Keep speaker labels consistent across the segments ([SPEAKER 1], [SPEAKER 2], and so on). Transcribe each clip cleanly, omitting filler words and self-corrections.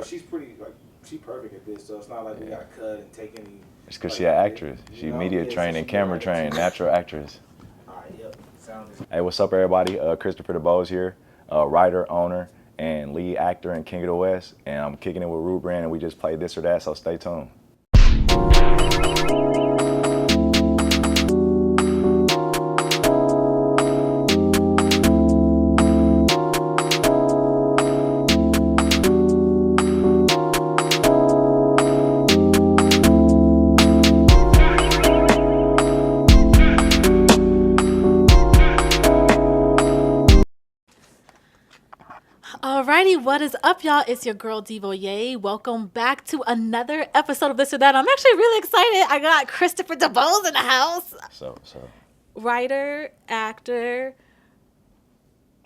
[SPEAKER 1] she's pretty like she perfect at this, so it's not like we gotta cut and take any.
[SPEAKER 2] It's because
[SPEAKER 1] like,
[SPEAKER 2] she an actress. She media trained and camera trained, natural actress.
[SPEAKER 1] All right, yep. Sounds.
[SPEAKER 2] Hey, what's up, everybody? Christopher Dubose here, writer, owner, and lead actor in King of the West. And I'm kicking it with Ruben, and we just played this or that, so stay tuned.
[SPEAKER 3] Alrighty, what is up, y'all? It's your girl Devo. Welcome back to another episode of This or That. I'm actually really excited. I got Christopher Dubose in the house.
[SPEAKER 2] So.
[SPEAKER 3] Writer, actor,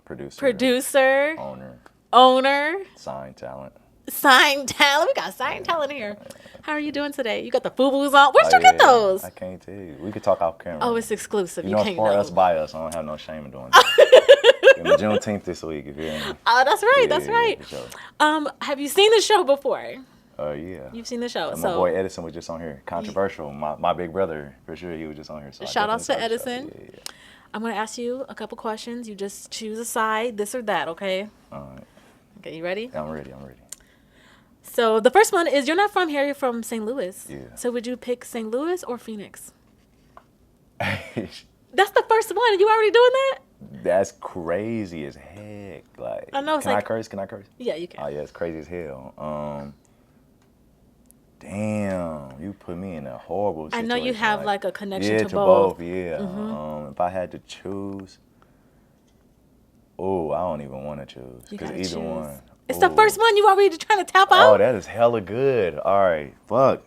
[SPEAKER 2] producer,
[SPEAKER 3] owner,
[SPEAKER 2] signed talent.
[SPEAKER 3] We got signed talent here. How are you doing today? You got the FUBUs on. Where'd you get those?
[SPEAKER 2] I can't tell you. We could talk off camera.
[SPEAKER 3] Oh, it's exclusive.
[SPEAKER 2] You know, it's
[SPEAKER 3] can't
[SPEAKER 2] for
[SPEAKER 3] know.
[SPEAKER 2] us by us. I don't have no shame in doing that. Give me Juneteenth this week, if you hear me.
[SPEAKER 3] Oh, that's right. That's right.
[SPEAKER 2] Sure.
[SPEAKER 3] Have you seen the show before?
[SPEAKER 2] Yeah.
[SPEAKER 3] You've seen the show.
[SPEAKER 2] My boy Edison was just on here. Controversial. My big brother, for sure, he was just on here. So
[SPEAKER 3] shout outs to Edison.
[SPEAKER 2] Yeah.
[SPEAKER 3] I'm going to ask you a couple questions. You just choose a side, this or that, okay?
[SPEAKER 2] All right.
[SPEAKER 3] Okay, you ready?
[SPEAKER 2] I'm ready.
[SPEAKER 3] So the first one is, you're not from here, you're from St. Louis.
[SPEAKER 2] Yeah.
[SPEAKER 3] So would you pick St. Louis or Phoenix?
[SPEAKER 2] That's
[SPEAKER 3] the first one. You already doing that?
[SPEAKER 2] That's crazy as heck. Like,
[SPEAKER 3] I know. It's
[SPEAKER 2] can
[SPEAKER 3] like,
[SPEAKER 2] I curse? Can I curse?
[SPEAKER 3] Yeah, you can.
[SPEAKER 2] Oh yeah, it's crazy as hell. Damn, you put me in a horrible situation.
[SPEAKER 3] I know you have like a connection
[SPEAKER 2] to both. Yeah.
[SPEAKER 3] Mm-hmm.
[SPEAKER 2] If I had to choose, I don't even want to choose because either
[SPEAKER 3] choose.
[SPEAKER 2] one.
[SPEAKER 3] It's the first one. You already trying to tap out.
[SPEAKER 2] Oh, that is hella good. All right, fuck.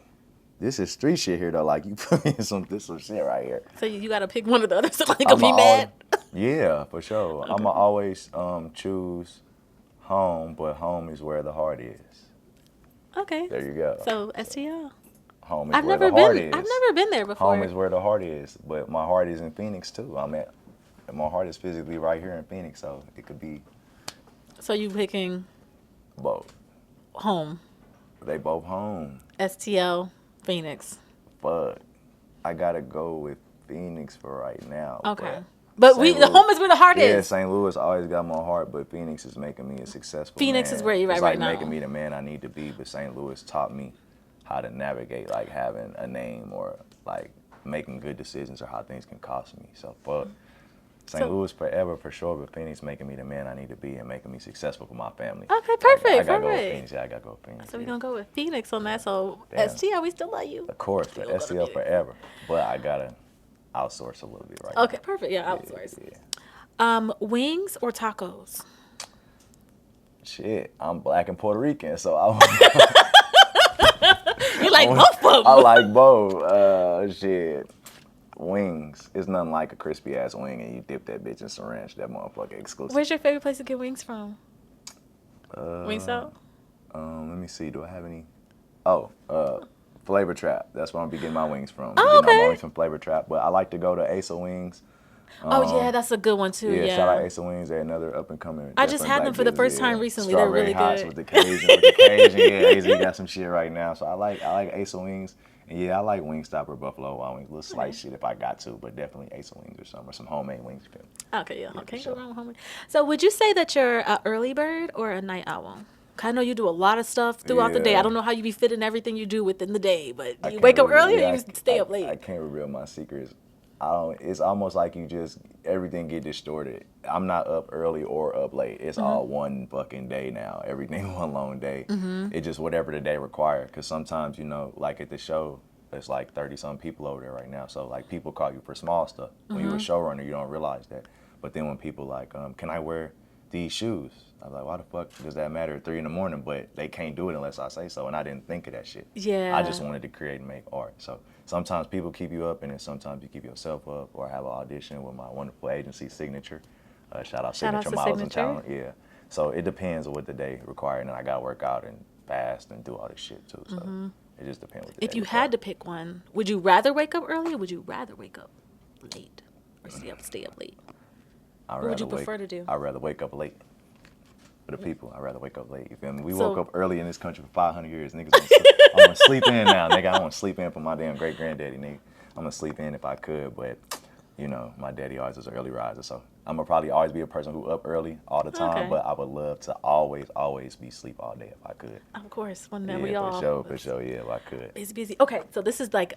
[SPEAKER 2] This is street shit here though. Like you put me in some shit right here.
[SPEAKER 3] So you got to pick one of the others. So like, I'll be mad.
[SPEAKER 2] Yeah, for sure. Okay. I'ma always choose home, but home is where the heart is.
[SPEAKER 3] Okay.
[SPEAKER 2] There you go.
[SPEAKER 3] So STL.
[SPEAKER 2] Home is where the heart is.
[SPEAKER 3] I've never been there before.
[SPEAKER 2] Home is where the heart is, but my heart is in Phoenix too. My heart is physically right here in Phoenix, so it could be.
[SPEAKER 3] So you picking?
[SPEAKER 2] Both.
[SPEAKER 3] Home.
[SPEAKER 2] They both home.
[SPEAKER 3] STL, Phoenix.
[SPEAKER 2] But I gotta go with Phoenix for right now.
[SPEAKER 3] Okay. But the home is where the heart is.
[SPEAKER 2] Yeah, St. Louis always got my heart, but Phoenix is making me a successful
[SPEAKER 3] Phoenix
[SPEAKER 2] man.
[SPEAKER 3] is where you're right now.
[SPEAKER 2] It's making me the man I need to be, but St. Louis taught me how to navigate, like having a name or like making good decisions or how things can cost me. So fuck St. Louis forever for sure, but Phoenix making me the man I need to be and making me successful for my family.
[SPEAKER 3] Okay, perfect.
[SPEAKER 2] I gotta go with Phoenix. Yeah, I gotta go with Phoenix.
[SPEAKER 3] So we're gonna go with Phoenix on that. So STL, we still love you.
[SPEAKER 2] Of course, but STL forever. But I gotta outsource a little bit right now.
[SPEAKER 3] Okay, perfect. Yeah, outsource. Yeah. Wings or tacos?
[SPEAKER 2] Shit, I'm black and Puerto Rican, so
[SPEAKER 3] You like both of them?
[SPEAKER 2] I like both. Shit. Wings. It's nothing like a crispy ass wing and you dip that bitch in some ranch. That motherfucker exclusive.
[SPEAKER 3] Where's your favorite place to get wings from? Wingstop?
[SPEAKER 2] Let me see. Do I have any? Flavor Trap. That's where I'm be getting my wings from.
[SPEAKER 3] Oh, okay.
[SPEAKER 2] My wings from Flavor Trap, but I like to go to Asa Wings.
[SPEAKER 3] Yeah, that's a good one too. Yeah,
[SPEAKER 2] shout out Asa Wings. They're another up and coming.
[SPEAKER 3] I just had them for the first time recently.
[SPEAKER 2] Strawberry
[SPEAKER 3] They're really
[SPEAKER 2] hots
[SPEAKER 3] good.
[SPEAKER 2] With the Cajun, yeah, AZ got some shit right now. So I like Asa Wings. And yeah, I like Wingstop or Buffalo Wild Wings. A little slice shit if I got to, but definitely Asa Wings or something, or some homemade wings.
[SPEAKER 3] Okay, yeah. Can't go wrong with homemade. So would you say that you're an early bird or a night owl? I know you do a lot of stuff throughout the day. I don't know how you be fitting everything you do within the day, but do you wake up early or you stay up late?
[SPEAKER 2] I can't reveal my secrets. It's almost like everything get distorted. I'm not up early or up late. It's all one fucking day now. Everything one long day. It's just whatever the day requires. Because sometimes, like at the show, there's like 30-some people over there right now. So like people call you for small stuff. When you're a showrunner, you don't realize that. But then when people like, can I wear these shoes? I'm like, why the fuck does that matter at 3 a.m? But they can't do it unless I say so. And I didn't think of that shit.
[SPEAKER 3] Yeah.
[SPEAKER 2] I just wanted to create and make art. So sometimes people keep you up, and then sometimes you keep yourself up, or have an audition with my wonderful agency, Signature. Shout out Signature Models and Talent. Yeah. So it depends on what the day required, and I got to work out and fast and do all this shit too. So it just depends. What the
[SPEAKER 3] if
[SPEAKER 2] day
[SPEAKER 3] you
[SPEAKER 2] required.
[SPEAKER 3] had to pick one, would you rather wake up early or would you rather wake up late or stay up late? What would you prefer to do?
[SPEAKER 2] I'd rather wake up late. For the people, I'd rather wake up late. You feel me? We
[SPEAKER 3] So-
[SPEAKER 2] woke up early in this country for 500 years. Niggas I want to sleep in now, nigga. I want to sleep in for my damn great granddaddy, nigga. I'm gonna sleep in if I could, but you know, my daddy always was an early riser, so I'm gonna probably always be a person who up early all the time.
[SPEAKER 3] Okay.
[SPEAKER 2] But I would love to always be asleep all day if I could.
[SPEAKER 3] Of course, when
[SPEAKER 2] Yeah,
[SPEAKER 3] we all
[SPEAKER 2] for sure, yeah, if I could.
[SPEAKER 3] busy. Okay, so this is like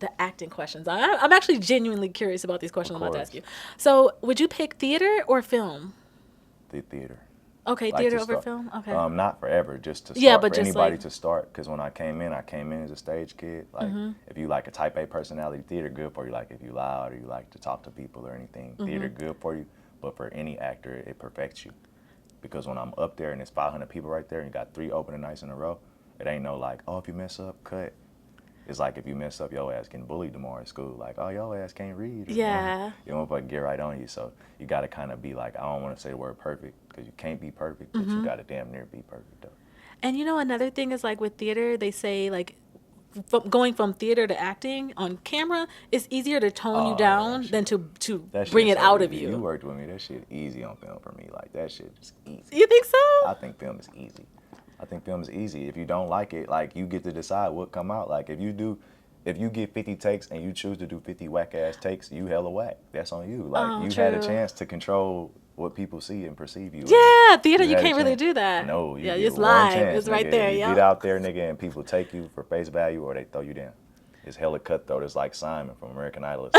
[SPEAKER 3] the acting questions. I'm actually genuinely curious about these questions I'm about to ask you. So, would you pick theater or film?
[SPEAKER 2] The theater.
[SPEAKER 3] Okay,
[SPEAKER 2] Like
[SPEAKER 3] theater
[SPEAKER 2] to
[SPEAKER 3] over
[SPEAKER 2] start-
[SPEAKER 3] film. Okay.
[SPEAKER 2] Not forever, just to start.
[SPEAKER 3] Yeah, but
[SPEAKER 2] for
[SPEAKER 3] just
[SPEAKER 2] anybody
[SPEAKER 3] like-
[SPEAKER 2] to start. Because when I came in as a stage kid. Like, if you like a type A personality, theater good for you. Like, if you loud or you like to talk to people or anything, theater good for you. But for any actor, it perfects you. Because when I'm up there and there's 500 people right there and you got 3 opening nights in a row, it ain't no like, oh, if you mess up, cut. It's like if you mess up, your ass getting bullied tomorrow at school. Like, oh, your ass can't read. Or,
[SPEAKER 3] Yeah.
[SPEAKER 2] You know, but get right on you. So you got to kind of be like, I don't want to say the word perfect because you can't be perfect, but you got to damn near be perfect though.
[SPEAKER 3] And you know, another thing is like with theater, they say like going from theater to acting on camera, it's easier to tone you down than to
[SPEAKER 2] That
[SPEAKER 3] bring it
[SPEAKER 2] shit's so
[SPEAKER 3] out of
[SPEAKER 2] easy.
[SPEAKER 3] you.
[SPEAKER 2] You worked with me. That shit easy on film for me. Like that shit is easy.
[SPEAKER 3] You think so?
[SPEAKER 2] I think film is easy. I think film is easy. If you don't like it, like you get to decide what come out. Like if you get 50 takes and you choose to do 50 whack ass takes, you hella whack. That's on you. Like
[SPEAKER 3] Oh,
[SPEAKER 2] you had a
[SPEAKER 3] true.
[SPEAKER 2] chance to control what people see and perceive you.
[SPEAKER 3] Yeah, theater, you
[SPEAKER 2] had a
[SPEAKER 3] can't really
[SPEAKER 2] chance.
[SPEAKER 3] do that.
[SPEAKER 2] No, you
[SPEAKER 3] Yeah,
[SPEAKER 2] get
[SPEAKER 3] it's
[SPEAKER 2] one
[SPEAKER 3] live.
[SPEAKER 2] chance,
[SPEAKER 3] It's right
[SPEAKER 2] nigga.
[SPEAKER 3] there,
[SPEAKER 2] You
[SPEAKER 3] yeah.
[SPEAKER 2] get out there, nigga, and people take you for face value or they throw you down. It's hella cutthroat. It's like Simon from American Idol.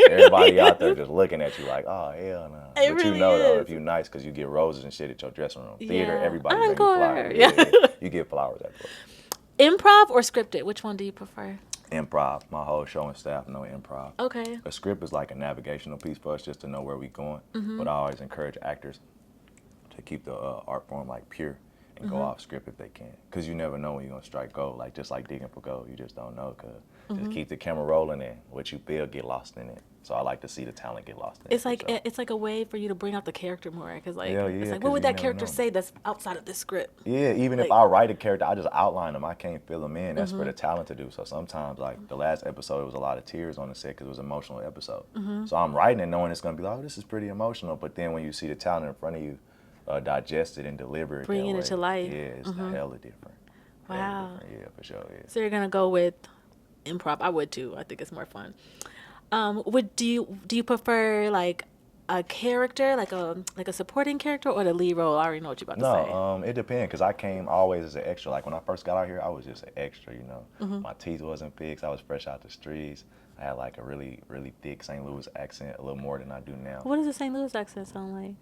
[SPEAKER 2] Everybody out there just looking at you like, oh, hell no. But
[SPEAKER 3] It
[SPEAKER 2] you
[SPEAKER 3] really
[SPEAKER 2] know, though,
[SPEAKER 3] is.
[SPEAKER 2] if you're nice, because you get roses and shit at your dressing room. Theater,
[SPEAKER 3] Yeah.
[SPEAKER 2] everybody bring you
[SPEAKER 3] Encore.
[SPEAKER 2] flowers.
[SPEAKER 3] Yeah.
[SPEAKER 2] You get flowers after.
[SPEAKER 3] Improv or scripted? Which one do you prefer?
[SPEAKER 2] Improv. My whole show and staff know improv.
[SPEAKER 3] Okay.
[SPEAKER 2] A script is like a navigational piece for us just to know where we're going. But I always encourage actors to keep the art form like pure and go off script if they can. Because you never know when you're going to strike gold. Like just like digging for gold, you just don't know. Because just keep the camera rolling in. What you feel, get lost in it. So I like to see the talent get lost in
[SPEAKER 3] It's
[SPEAKER 2] it.
[SPEAKER 3] like
[SPEAKER 2] for sure.
[SPEAKER 3] it's like a way for you to bring out the character more, because like
[SPEAKER 2] Hell
[SPEAKER 3] it's
[SPEAKER 2] yeah,
[SPEAKER 3] like
[SPEAKER 2] 'cause
[SPEAKER 3] what would
[SPEAKER 2] you
[SPEAKER 3] that
[SPEAKER 2] never
[SPEAKER 3] character
[SPEAKER 2] know.
[SPEAKER 3] say that's outside of this script?
[SPEAKER 2] Yeah, even if
[SPEAKER 3] Like-
[SPEAKER 2] I write a character, I just outline them. I can't fill them in. That's for the talent to do. So sometimes, like the last episode, it was a lot of tears on the set because it was an emotional episode. So I'm writing it knowing it's going to be like, oh, this is pretty emotional. But then when you see the talent in front of you, digest it and deliver it.
[SPEAKER 3] Bringing
[SPEAKER 2] that
[SPEAKER 3] it to
[SPEAKER 2] way,
[SPEAKER 3] life.
[SPEAKER 2] Yeah, it's hella different. Hella
[SPEAKER 3] Wow.
[SPEAKER 2] different. Yeah, for sure. Yeah.
[SPEAKER 3] So you're gonna go with improv. I would too. I think it's more fun. Do you prefer like a character, like a supporting character, or the lead role? I already know what you're about to say.
[SPEAKER 2] No, it depends because I came always as an extra. Like when I first got out here, I was just an extra, you know. My teeth wasn't fixed. I was fresh out the streets. I had like a really, really thick St. Louis accent, a little more than I do now.
[SPEAKER 3] What does the St. Louis accent sound like?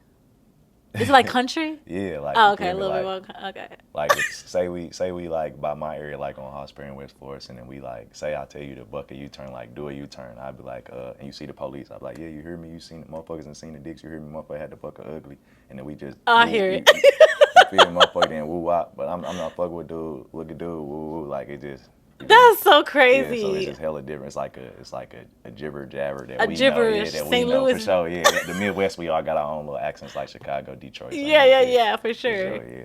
[SPEAKER 3] Is it like country?
[SPEAKER 2] Yeah, like
[SPEAKER 3] Oh,
[SPEAKER 2] you
[SPEAKER 3] okay,
[SPEAKER 2] feel
[SPEAKER 3] a
[SPEAKER 2] me,
[SPEAKER 3] little
[SPEAKER 2] like,
[SPEAKER 3] bit more. Okay.
[SPEAKER 2] like say we like by my area, like on Hot Spring, West Florida, and then we like say I tell you to buck a U-turn, like do a U-turn. I'd be like, and you see the police, I'd be like, yeah, you hear me? You seen motherfuckers and seen the dicks? You hear me? Motherfucker had to buck a ugly, and then we just.
[SPEAKER 3] Oh, I hear it.
[SPEAKER 2] You feel me? Motherfucker then woo wop, but I'm not fucking with dude. Look at dude, woo woo, like it just.
[SPEAKER 3] That's so
[SPEAKER 2] Yeah,
[SPEAKER 3] crazy.
[SPEAKER 2] so it's just hella different. It's like a gibber jabber that
[SPEAKER 3] A
[SPEAKER 2] we
[SPEAKER 3] gibberish
[SPEAKER 2] know. Yeah, that
[SPEAKER 3] St.
[SPEAKER 2] we know
[SPEAKER 3] Louis.
[SPEAKER 2] for sure. Yeah, the Midwest, we all got our own little accents like Chicago, Detroit.
[SPEAKER 3] Yeah, for
[SPEAKER 2] For
[SPEAKER 3] sure.
[SPEAKER 2] yeah.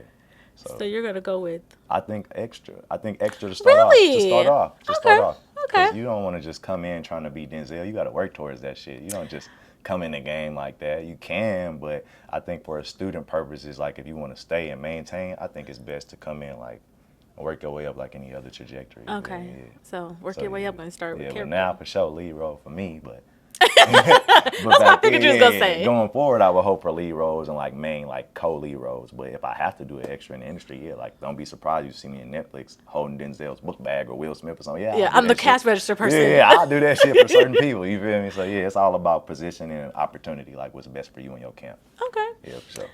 [SPEAKER 3] So you're gonna go with
[SPEAKER 2] I think extra to start off.
[SPEAKER 3] Really?
[SPEAKER 2] To start off.
[SPEAKER 3] Okay, okay.
[SPEAKER 2] Because you don't want to just come in trying to be Denzel. You got to work towards that shit. You don't just come in the game like that. You can, but I think for a student purposes, like if you want to stay and maintain, I think it's best to come in like and work your way up like any other trajectory.
[SPEAKER 3] okay.
[SPEAKER 2] Yeah.
[SPEAKER 3] So work
[SPEAKER 2] So,
[SPEAKER 3] your way
[SPEAKER 2] yeah.
[SPEAKER 3] up and start with
[SPEAKER 2] Yeah, but
[SPEAKER 3] character.
[SPEAKER 2] now for sure lead role for me, but
[SPEAKER 3] That's what I figured you was gonna say.
[SPEAKER 2] Going forward, I would hope for lead roles and like main like co-lead roles. But if I have to do an extra in the industry, yeah, like don't be surprised you see me in Netflix holding Denzel's book bag or Will Smith or something. Yeah,
[SPEAKER 3] Yeah,
[SPEAKER 2] I'll do
[SPEAKER 3] I'm the
[SPEAKER 2] that
[SPEAKER 3] cash
[SPEAKER 2] shit.
[SPEAKER 3] register person.
[SPEAKER 2] Yeah, I'll do that shit for certain people. You feel me? So yeah, it's all about positioning and opportunity. Like what's best for you and your camp.
[SPEAKER 3] Okay.
[SPEAKER 2] Yeah, for sure.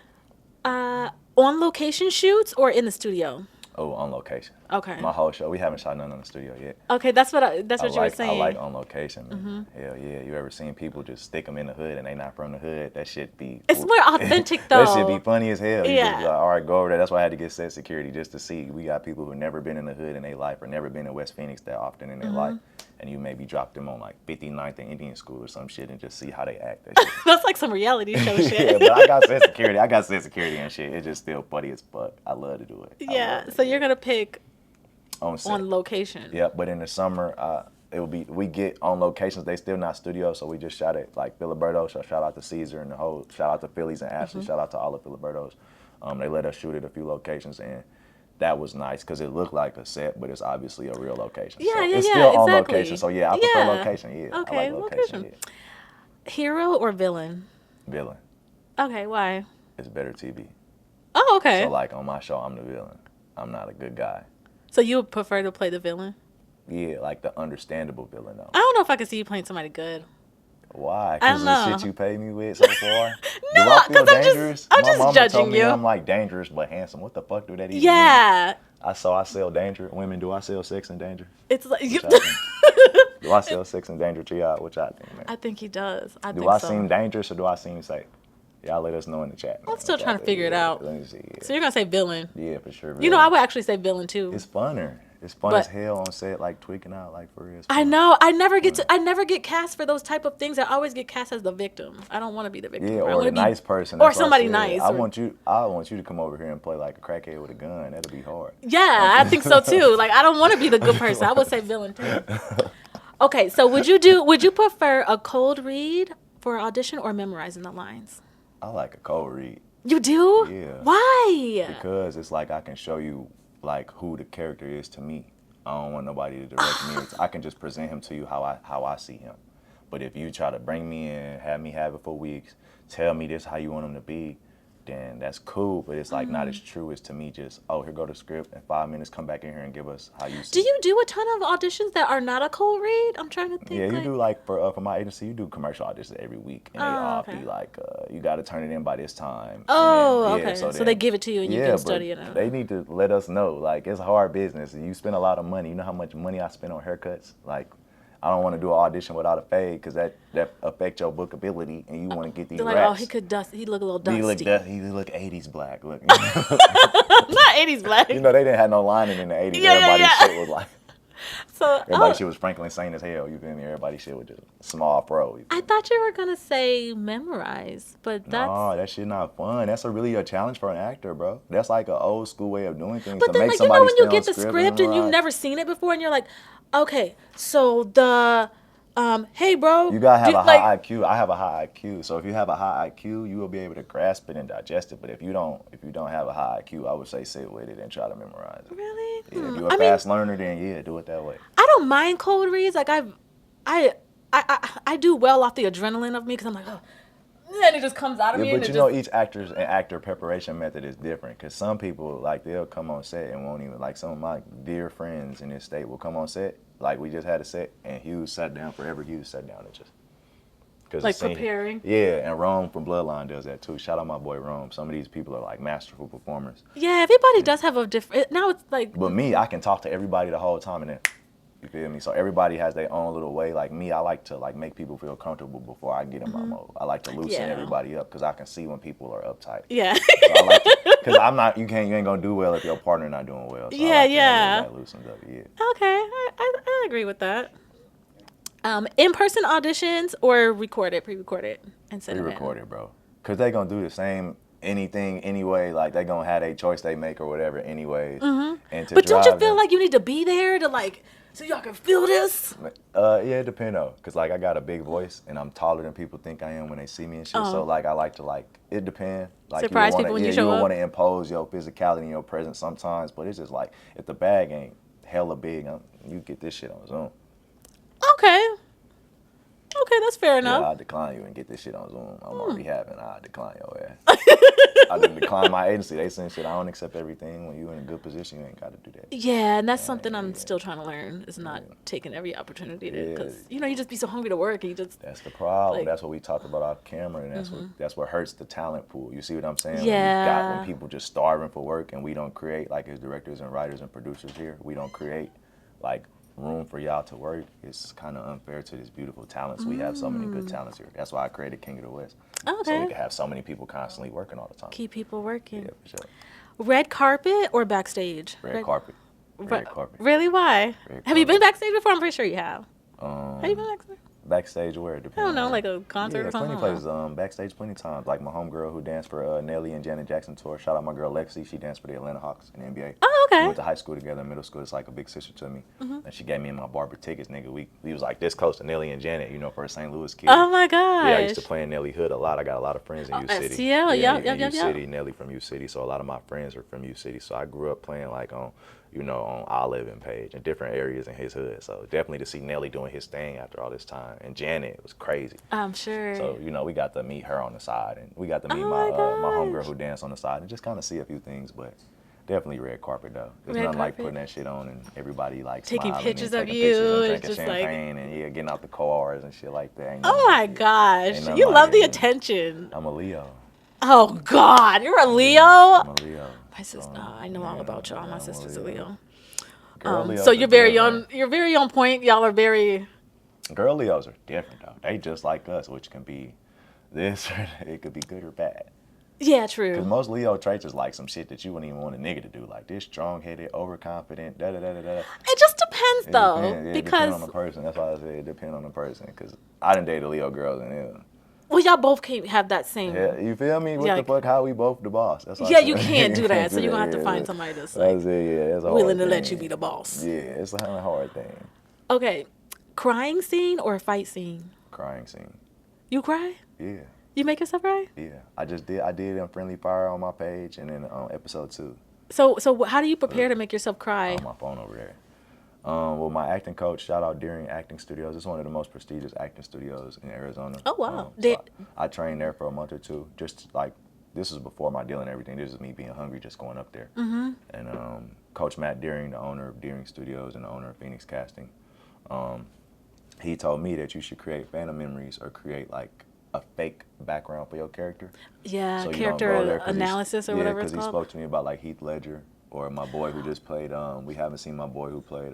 [SPEAKER 3] On location shoots or in the studio?
[SPEAKER 2] Oh, on location.
[SPEAKER 3] Okay.
[SPEAKER 2] My whole show, we haven't shot none in the studio yet.
[SPEAKER 3] Okay, that's what you
[SPEAKER 2] I
[SPEAKER 3] were saying.
[SPEAKER 2] like on location, man. Hell yeah. You ever seen people just stick them in the hood and they not from the hood? That shit be...
[SPEAKER 3] It's more authentic though.
[SPEAKER 2] That shit be funny as hell. You
[SPEAKER 3] Yeah.
[SPEAKER 2] just be like, all right, go over there. That's why I had to get set security just to see. We got people who never been in the hood in their life or never been in West Phoenix that often in their life. And you maybe drop them on like 59th and Indian School or some shit and just see how they act. That shit.
[SPEAKER 3] That's like some reality show shit.
[SPEAKER 2] Yeah, but I got set security. I got set security and shit. It's just still funny as fuck. I love to do it. I
[SPEAKER 3] Yeah.
[SPEAKER 2] love to
[SPEAKER 3] So
[SPEAKER 2] do
[SPEAKER 3] you're
[SPEAKER 2] it.
[SPEAKER 3] gonna pick
[SPEAKER 2] on set.
[SPEAKER 3] on location.
[SPEAKER 2] Yeah, but in the summer, it would be, we get on locations, they still not studios, so we just shot at like Filiberto, so shout out to Caesar and the whole, shout out to Phillies and Ashley, shout out to all the Filibertos. They let us shoot at a few locations, and that was nice because it looked like a set, but it's obviously a real location.
[SPEAKER 3] Yeah,
[SPEAKER 2] so
[SPEAKER 3] yeah,
[SPEAKER 2] it's
[SPEAKER 3] yeah,
[SPEAKER 2] still
[SPEAKER 3] exactly.
[SPEAKER 2] on location, so yeah, I prefer location, yeah.
[SPEAKER 3] Okay,
[SPEAKER 2] I like location, yeah.
[SPEAKER 3] Hero or villain?
[SPEAKER 2] Villain.
[SPEAKER 3] Okay, why?
[SPEAKER 2] It's better TV.
[SPEAKER 3] Oh, okay.
[SPEAKER 2] So like on my show, I'm the villain. I'm not a good guy.
[SPEAKER 3] So you would prefer to play the villain?
[SPEAKER 2] Yeah, like the understandable villain though.
[SPEAKER 3] I don't know if I could see you playing somebody good.
[SPEAKER 2] Why?
[SPEAKER 3] I
[SPEAKER 2] Because
[SPEAKER 3] don't
[SPEAKER 2] of the
[SPEAKER 3] know.
[SPEAKER 2] shit you paid me with so far?
[SPEAKER 3] No,
[SPEAKER 2] do I feel
[SPEAKER 3] 'cause I'm just-
[SPEAKER 2] dangerous?
[SPEAKER 3] I'm
[SPEAKER 2] My
[SPEAKER 3] just
[SPEAKER 2] mama
[SPEAKER 3] judging
[SPEAKER 2] told me
[SPEAKER 3] you.
[SPEAKER 2] I'm like dangerous but handsome. What the fuck do that even mean?
[SPEAKER 3] Yeah.
[SPEAKER 2] I sell danger. Women, do I sell sex and danger?
[SPEAKER 3] It's like you.
[SPEAKER 2] What y'all think? Do I sell sex and danger to y'all? What y'all think, man?
[SPEAKER 3] I think he does. I
[SPEAKER 2] Do
[SPEAKER 3] think
[SPEAKER 2] I
[SPEAKER 3] so.
[SPEAKER 2] seem dangerous or do I seem safe? Y'all let us know in the chat. Man.
[SPEAKER 3] I'm still
[SPEAKER 2] What
[SPEAKER 3] trying
[SPEAKER 2] y'all
[SPEAKER 3] to figure
[SPEAKER 2] think?
[SPEAKER 3] it out.
[SPEAKER 2] Let me see. Yeah,
[SPEAKER 3] So you're gonna say villain?
[SPEAKER 2] yeah for sure.
[SPEAKER 3] You know, I
[SPEAKER 2] villain.
[SPEAKER 3] would actually say villain too.
[SPEAKER 2] It's funner. It's fun
[SPEAKER 3] But-
[SPEAKER 2] as hell on set, like tweaking out, like for real. It's
[SPEAKER 3] I
[SPEAKER 2] fun.
[SPEAKER 3] know. I never get cast for those type of things. I always get cast as the victim. I don't want to be the victim.
[SPEAKER 2] Yeah,
[SPEAKER 3] I
[SPEAKER 2] or
[SPEAKER 3] wanna
[SPEAKER 2] the
[SPEAKER 3] be-
[SPEAKER 2] nice person.
[SPEAKER 3] or
[SPEAKER 2] That's what I
[SPEAKER 3] somebody
[SPEAKER 2] said.
[SPEAKER 3] nice,
[SPEAKER 2] I
[SPEAKER 3] or-
[SPEAKER 2] want you to come over here and play like a crackhead with a gun. That'll be hard.
[SPEAKER 3] Yeah, I think so too. Like I don't want to be the good person. I would say villain too. Okay, so would you prefer a cold read for an audition or memorizing the lines?
[SPEAKER 2] I like a cold read
[SPEAKER 3] You do?
[SPEAKER 2] Yeah.
[SPEAKER 3] Why?
[SPEAKER 2] because it's like I can show you like who the character is to me. I don't want nobody to direct me. I can just present him to you how I see him. But if you try to bring me in, have me have it for weeks, tell me this how you want him to be, then that's cool. But it's like not as true as to me. Just here go the script. In 5 minutes, come back in here and give us how you see.
[SPEAKER 3] Do you do a ton of auditions that are not a cold read? I'm trying to think.
[SPEAKER 2] Yeah, you
[SPEAKER 3] like-
[SPEAKER 2] do like for my agency, you do commercial auditions every week, and they all
[SPEAKER 3] okay.
[SPEAKER 2] be like, you got to turn it in by this time.
[SPEAKER 3] Oh,
[SPEAKER 2] And then,
[SPEAKER 3] okay. So
[SPEAKER 2] then-
[SPEAKER 3] they give it to you and you can study it out.
[SPEAKER 2] They need to let us know. Like it's hard business. You spend a lot of money. You know how much money I spend on haircuts? Like I don't want to do an audition without a fade because that affects your bookability, and you want to get these
[SPEAKER 3] They're like,
[SPEAKER 2] raps.
[SPEAKER 3] oh, he could dust. He look a little dusty.
[SPEAKER 2] He look 80s black. Look,
[SPEAKER 3] Not 80s black.
[SPEAKER 2] you know they didn't have no lining in the 80s.
[SPEAKER 3] Yeah,
[SPEAKER 2] Everybody's
[SPEAKER 3] yeah.
[SPEAKER 2] shit was like.
[SPEAKER 3] So
[SPEAKER 2] Everybody shit was Franklin Saint as hell. You feel me? Everybody shit was just small pro. You feel
[SPEAKER 3] I
[SPEAKER 2] me?
[SPEAKER 3] thought you were gonna say memorize, but that's.
[SPEAKER 2] No, that shit not fun. That's really a challenge for an actor, bro. That's like an old school way of doing things.
[SPEAKER 3] But
[SPEAKER 2] to
[SPEAKER 3] then,
[SPEAKER 2] make
[SPEAKER 3] like, you know,
[SPEAKER 2] somebody
[SPEAKER 3] when you
[SPEAKER 2] stay
[SPEAKER 3] get
[SPEAKER 2] on
[SPEAKER 3] the script and you've
[SPEAKER 2] memorize.
[SPEAKER 3] never seen it before, and you're like, okay, so the, hey, bro.
[SPEAKER 2] You gotta have a
[SPEAKER 3] like,
[SPEAKER 2] high IQ. I have a high IQ. So if you have a high IQ, you will be able to grasp it and digest it. But if you don't have a high IQ, I would say sit with it and try to memorize it.
[SPEAKER 3] Really?
[SPEAKER 2] Yeah, if you're
[SPEAKER 3] I
[SPEAKER 2] a
[SPEAKER 3] mean,
[SPEAKER 2] fast learner, then yeah, do it that way.
[SPEAKER 3] I don't mind cold reads. Like I do well off the adrenaline of me because I'm like, oh, and it just comes out of me.
[SPEAKER 2] Yeah,
[SPEAKER 3] And
[SPEAKER 2] but
[SPEAKER 3] it
[SPEAKER 2] you know,
[SPEAKER 3] just,
[SPEAKER 2] each actor preparation method is different. Cause some people like they'll come on set and won't even like some of my dear friends in this state will come on set. Like we just had a set and Hughes sat down forever. Hughes sat down and just. Cause
[SPEAKER 3] like
[SPEAKER 2] the scene-
[SPEAKER 3] preparing.
[SPEAKER 2] Yeah, and Rome from Bloodline does that too. Shout out my boy Rome. Some of these people are like masterful performers.
[SPEAKER 3] Yeah, everybody does have a different. Now it's like.
[SPEAKER 2] But me, I can talk to everybody the whole time and then, you feel me? So everybody has their own little way. Like me, I like to like make people feel comfortable before I get in my mode. I like to loosen
[SPEAKER 3] Yeah.
[SPEAKER 2] everybody up because I can see when people are uptight.
[SPEAKER 3] Yeah.
[SPEAKER 2] So I like because I'm not. You ain't gonna do well if your partner not doing well. So
[SPEAKER 3] Yeah,
[SPEAKER 2] I like to
[SPEAKER 3] yeah.
[SPEAKER 2] have everybody loosened up. Yeah.
[SPEAKER 3] Okay, I agree with that. In-person auditions or pre-recorded, and send it in?
[SPEAKER 2] Pre-recorded, bro. Cause they gonna do the same anything anyway. Like they gonna have a choice they make or whatever anyways. And to
[SPEAKER 3] But don't you
[SPEAKER 2] drive
[SPEAKER 3] feel
[SPEAKER 2] them-
[SPEAKER 3] like you need to be there to like, so y'all can feel this?
[SPEAKER 2] Yeah, it depends though, cause like I got a big voice and I'm taller than people think I am when they see me and shit. So like I like to like it depends. Like
[SPEAKER 3] Surprise
[SPEAKER 2] you wanna,
[SPEAKER 3] people when you
[SPEAKER 2] yeah,
[SPEAKER 3] show
[SPEAKER 2] you
[SPEAKER 3] up?
[SPEAKER 2] want to impose your physicality and your presence sometimes, but it's just like if the bag ain't hella big, you get this shit on Zoom.
[SPEAKER 3] Okay. Okay, that's fair
[SPEAKER 2] Yeah,
[SPEAKER 3] enough.
[SPEAKER 2] I'll decline you and get this shit on Zoom. I'm already having. I'll decline your ass. I done decline my agency. They send shit. I don't accept everything. When you in a good position, you ain't got to do that.
[SPEAKER 3] Yeah, and that's something I'm still trying to learn. Is not taking every opportunity to, because you just be so hungry to work and you just.
[SPEAKER 2] That's the problem.
[SPEAKER 3] Like-
[SPEAKER 2] That's what we talked about off camera, and that's what hurts the talent pool. You see what I'm saying?
[SPEAKER 3] Yeah.
[SPEAKER 2] When people just starving for work, and we don't create like as directors and writers and producers here. We don't create like room for y'all to work. It's kind of unfair to this beautiful talents. We have so many good talents here. That's why I created King of the West. So
[SPEAKER 3] Okay.
[SPEAKER 2] we can have so many people constantly working all the time.
[SPEAKER 3] Keep people working.
[SPEAKER 2] Yeah, for sure.
[SPEAKER 3] Red carpet or backstage?
[SPEAKER 2] Red carpet. Red carpet.
[SPEAKER 3] Really? Why?
[SPEAKER 2] Red
[SPEAKER 3] Have you
[SPEAKER 2] carpet.
[SPEAKER 3] been backstage before? I'm pretty sure you have. Have you been backstage?
[SPEAKER 2] Backstage where?
[SPEAKER 3] I don't know, like a concert
[SPEAKER 2] yeah,
[SPEAKER 3] or something.
[SPEAKER 2] plenty places. Backstage plenty times. Like my homegirl who danced for Nelly and Janet Jackson tour. Shout out my girl Lexi. She danced for the Atlanta Hawks in the NBA.
[SPEAKER 3] Oh,
[SPEAKER 2] We
[SPEAKER 3] okay.
[SPEAKER 2] went to high school together, middle school. It's like a big sister to me. And she gave me and my barber tickets, nigga. We was like this close to Nelly and Janet, you know, for a St. Louis kid.
[SPEAKER 3] Oh my gosh.
[SPEAKER 2] Yeah, I used to play in Nelly Hood a lot. I got a lot of friends in U City.
[SPEAKER 3] STL,
[SPEAKER 2] Yeah,
[SPEAKER 3] yep.
[SPEAKER 2] U City, Nelly from U City. So a lot of my friends are from U City. So I grew up playing like on, you know, on Olive and Page and different areas in his hood. So definitely to see Nelly doing his thing after all this time. And Janet was crazy.
[SPEAKER 3] I'm sure.
[SPEAKER 2] So, you know, we got to meet her on the side, and we got to meet
[SPEAKER 3] Oh
[SPEAKER 2] my
[SPEAKER 3] my
[SPEAKER 2] homegirl
[SPEAKER 3] gosh.
[SPEAKER 2] who danced on the side, and just kind of see a few things. But definitely red carpet though. There's
[SPEAKER 3] Red
[SPEAKER 2] nothing like
[SPEAKER 3] carpet.
[SPEAKER 2] putting that shit on and everybody like
[SPEAKER 3] Taking
[SPEAKER 2] smiling
[SPEAKER 3] pictures
[SPEAKER 2] and
[SPEAKER 3] of
[SPEAKER 2] taking
[SPEAKER 3] you,
[SPEAKER 2] pictures and
[SPEAKER 3] it's
[SPEAKER 2] drinking
[SPEAKER 3] just like-
[SPEAKER 2] champagne and yeah, getting out the cars and shit like that. Ain't
[SPEAKER 3] Oh
[SPEAKER 2] nothing
[SPEAKER 3] my
[SPEAKER 2] like it.
[SPEAKER 3] gosh.
[SPEAKER 2] Ain't nothing
[SPEAKER 3] You
[SPEAKER 2] like
[SPEAKER 3] love the
[SPEAKER 2] it.
[SPEAKER 3] attention.
[SPEAKER 2] I'm a Leo.
[SPEAKER 3] Oh God, you're a Leo.
[SPEAKER 2] I'm a Leo.
[SPEAKER 3] My sister,
[SPEAKER 2] So,
[SPEAKER 3] I know all
[SPEAKER 2] yeah,
[SPEAKER 3] about y'all.
[SPEAKER 2] yeah,
[SPEAKER 3] My
[SPEAKER 2] I'm a
[SPEAKER 3] sister's a Leo.
[SPEAKER 2] Girl Leos
[SPEAKER 3] So
[SPEAKER 2] are
[SPEAKER 3] you're very
[SPEAKER 2] different.
[SPEAKER 3] on. You're very on point. Y'all are very.
[SPEAKER 2] Girl Leos are different though. They just like us, which can be this or it could be good or bad.
[SPEAKER 3] Yeah,
[SPEAKER 2] Because
[SPEAKER 3] true.
[SPEAKER 2] most Leo traits is like some shit that you wouldn't even want a nigga to do. Like this strong-headed, overconfident, da-da-da-da-da.
[SPEAKER 3] It just depends
[SPEAKER 2] It
[SPEAKER 3] though,
[SPEAKER 2] depends. It depends
[SPEAKER 3] because
[SPEAKER 2] on the person. That's why I say it depends on the person. Because I done dated Leo girls and
[SPEAKER 3] well, y'all both can't have that same.
[SPEAKER 2] yeah, you feel me? What
[SPEAKER 3] Yeah,
[SPEAKER 2] the fuck? How we both the boss? That's what
[SPEAKER 3] Yeah,
[SPEAKER 2] I
[SPEAKER 3] you
[SPEAKER 2] said.
[SPEAKER 3] can't do that. So you're gonna have to
[SPEAKER 2] yeah,
[SPEAKER 3] find
[SPEAKER 2] yeah.
[SPEAKER 3] somebody that's
[SPEAKER 2] That's
[SPEAKER 3] like
[SPEAKER 2] it. Yeah, it's a
[SPEAKER 3] willing to
[SPEAKER 2] hard
[SPEAKER 3] let
[SPEAKER 2] thing.
[SPEAKER 3] you be the boss.
[SPEAKER 2] Yeah, it's a kind of hard thing.
[SPEAKER 3] Okay, crying scene or fight scene?
[SPEAKER 2] Crying scene.
[SPEAKER 3] You cry?
[SPEAKER 2] Yeah.
[SPEAKER 3] You make yourself cry?
[SPEAKER 2] Yeah, I did on Friendly Fire on my page, and then on episode 2
[SPEAKER 3] So how do you prepare to make yourself cry?
[SPEAKER 2] on my phone over there. Well, my acting coach, shout out Deering Acting Studios. It's one of the most prestigious acting studios in Arizona.
[SPEAKER 3] Oh, wow.
[SPEAKER 2] So I trained there for a month or two. Just like this is before my deal and everything. This is me being hungry, just going up there.
[SPEAKER 3] Mm-hmm.
[SPEAKER 2] And Coach Matt Deering, the owner of Deering Studios and the owner of Phoenix Casting, he told me that you should create phantom memories or create like a fake background for your character.
[SPEAKER 3] Yeah,
[SPEAKER 2] So you don't
[SPEAKER 3] character
[SPEAKER 2] go there 'cause
[SPEAKER 3] analysis or
[SPEAKER 2] yeah,
[SPEAKER 3] whatever it's
[SPEAKER 2] because he
[SPEAKER 3] called.
[SPEAKER 2] spoke to me about like Heath Ledger or my boy who just played. We haven't seen my boy who played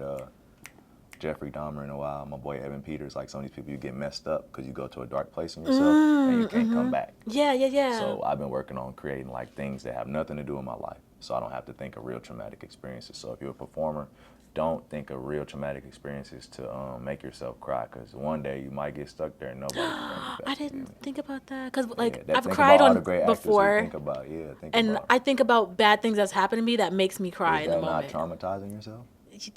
[SPEAKER 2] Jeffrey Dahmer in a while. My boy Evan Peters. Like some of these people, you get messed up because you go to a dark place in yourself and you can't come back.
[SPEAKER 3] Yeah.
[SPEAKER 2] So I've been working on creating like things that have nothing to do with my life, so I don't have to think of real traumatic experiences. So if you're a performer, don't think of real traumatic experiences to make yourself cry, because one day you might get stuck there and nobody can bring you back.
[SPEAKER 3] I didn't think about that because like
[SPEAKER 2] Yeah,
[SPEAKER 3] I've
[SPEAKER 2] think
[SPEAKER 3] cried
[SPEAKER 2] about all
[SPEAKER 3] on
[SPEAKER 2] the great actors we
[SPEAKER 3] before,
[SPEAKER 2] think about. Yeah,
[SPEAKER 3] and I think about bad things that's happened to me that makes me cry
[SPEAKER 2] is
[SPEAKER 3] in the
[SPEAKER 2] that not
[SPEAKER 3] moment.
[SPEAKER 2] traumatizing yourself?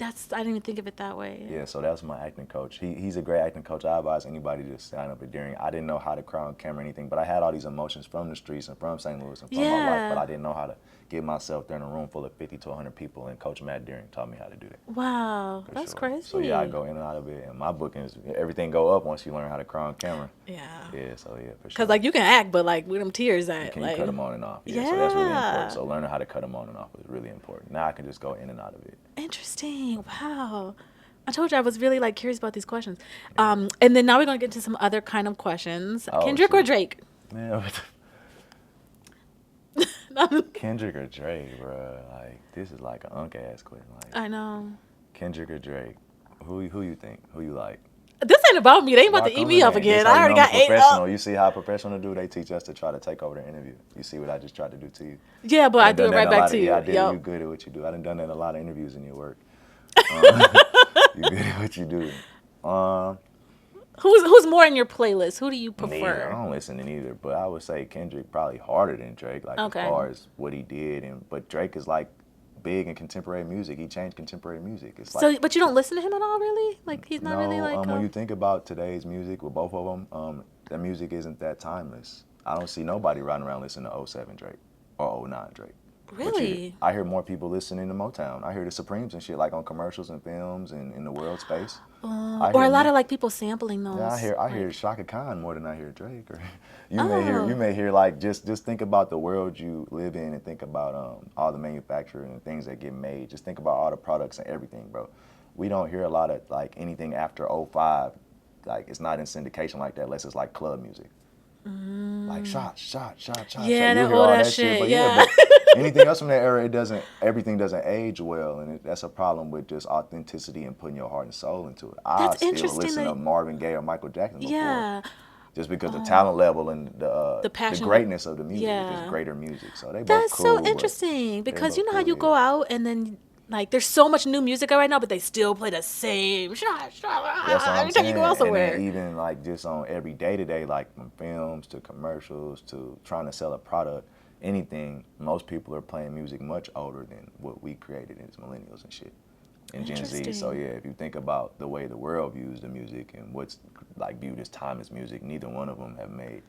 [SPEAKER 3] I didn't even think of it that way.
[SPEAKER 2] Yeah, so that's my acting coach. He's a great acting coach. I advise anybody to sign up at Deering. I didn't know how to cry on camera or anything, but I had all these emotions from the streets and from St. Louis and from my
[SPEAKER 3] Yeah.
[SPEAKER 2] life, but I didn't know how to get myself there in a room full of 50 to 100 people, and Coach Matt Deering taught me how to do that.
[SPEAKER 3] Wow,
[SPEAKER 2] for
[SPEAKER 3] that's
[SPEAKER 2] sure.
[SPEAKER 3] crazy.
[SPEAKER 2] So yeah, I go in and out of it, and my bookings, everything go up once you learn how to cry on camera.
[SPEAKER 3] Yeah.
[SPEAKER 2] Yeah, so yeah, for sure.
[SPEAKER 3] Cause like you can act, but like with them tears, that
[SPEAKER 2] Can
[SPEAKER 3] like
[SPEAKER 2] you cut them on and off? Yeah, so that's really
[SPEAKER 3] Yeah.
[SPEAKER 2] important. So learning how to cut them on and off is really important. Now I can just go in and out of it.
[SPEAKER 3] interesting. Wow. I told you I was really like curious about these questions. And then now we're gonna get into some other kind of questions.
[SPEAKER 2] Oh,
[SPEAKER 3] Kendrick or
[SPEAKER 2] shit.
[SPEAKER 3] Drake?
[SPEAKER 2] Man, what the Kendrick or Drake, bro? Like this is like an ass question. Like
[SPEAKER 3] I know.
[SPEAKER 2] Kendrick or Drake? Who you think? Who you like?
[SPEAKER 3] This ain't about me. They ain't about to eat me up again. I already got ate
[SPEAKER 2] professional.
[SPEAKER 3] up.
[SPEAKER 2] You see how professional do? They teach us to try to take over the interview. You see what I just tried to do to you?
[SPEAKER 3] Yeah, but I do it
[SPEAKER 2] done that
[SPEAKER 3] right
[SPEAKER 2] in a
[SPEAKER 3] back
[SPEAKER 2] lot
[SPEAKER 3] to
[SPEAKER 2] of-
[SPEAKER 3] you.
[SPEAKER 2] Yeah, I did.
[SPEAKER 3] Yup.
[SPEAKER 2] You good at what you do. I done that in a lot of interviews in your work. You good at what you do.
[SPEAKER 3] Who's more in your playlist? Who do you
[SPEAKER 2] Neither. I
[SPEAKER 3] prefer?
[SPEAKER 2] don't listen to neither, but I would say Kendrick probably harder than Drake, like
[SPEAKER 3] Okay.
[SPEAKER 2] as far as what he did, but Drake is like big in contemporary music. He changed contemporary music. It's like
[SPEAKER 3] So, but you don't listen to him at all, really? Like he's not
[SPEAKER 2] no,
[SPEAKER 3] really like.
[SPEAKER 2] when you think about today's music with both of them, the music isn't that timeless. I don't see nobody riding around listening to 07 Drake or 09 Drake. But
[SPEAKER 3] Really?
[SPEAKER 2] I hear more people listening to Motown. I hear the Supremes and shit like on commercials and films and in the world space. I
[SPEAKER 3] Or
[SPEAKER 2] hear
[SPEAKER 3] a lot
[SPEAKER 2] more-
[SPEAKER 3] of like people sampling those.
[SPEAKER 2] Yeah, I hear
[SPEAKER 3] like-
[SPEAKER 2] Shaka Khan more than I hear Drake. Or
[SPEAKER 3] Oh.
[SPEAKER 2] you may hear like just think about the world you live in and think about all the manufacturing and things that get made. Just think about all the products and everything, bro. We don't hear a lot of like anything after '05. Like it's not in syndication like that unless it's like club music. Like shot.
[SPEAKER 3] Yeah,
[SPEAKER 2] You'll
[SPEAKER 3] that
[SPEAKER 2] hear
[SPEAKER 3] all
[SPEAKER 2] all
[SPEAKER 3] that shit,
[SPEAKER 2] but
[SPEAKER 3] yeah.
[SPEAKER 2] but anything else from that era, everything doesn't age well, and that's a problem with just authenticity and putting your heart and soul into it. I
[SPEAKER 3] That's
[SPEAKER 2] still
[SPEAKER 3] interesting
[SPEAKER 2] listen to
[SPEAKER 3] that-
[SPEAKER 2] Marvin Gaye or Michael Jackson before.
[SPEAKER 3] Yeah.
[SPEAKER 2] Just because the talent level and the
[SPEAKER 3] passion-
[SPEAKER 2] greatness of the music is
[SPEAKER 3] Yeah.
[SPEAKER 2] just greater music. So they both
[SPEAKER 3] That's
[SPEAKER 2] cool.
[SPEAKER 3] so
[SPEAKER 2] but
[SPEAKER 3] interesting because you
[SPEAKER 2] both
[SPEAKER 3] know how
[SPEAKER 2] cool,
[SPEAKER 3] you
[SPEAKER 2] yeah.
[SPEAKER 3] go out and then Like, there's so much new music out right now, but they still play the same
[SPEAKER 2] That's what I'm
[SPEAKER 3] every time
[SPEAKER 2] saying.
[SPEAKER 3] you go out somewhere.
[SPEAKER 2] And then even like just on every day to day, like from films to commercials to trying to sell a product, anything, most people are playing music much older than what we created as millennials and shit. And Gen Z. So yeah, if you think about the way the world views the music and what's like viewed as timeless music, neither one of them have made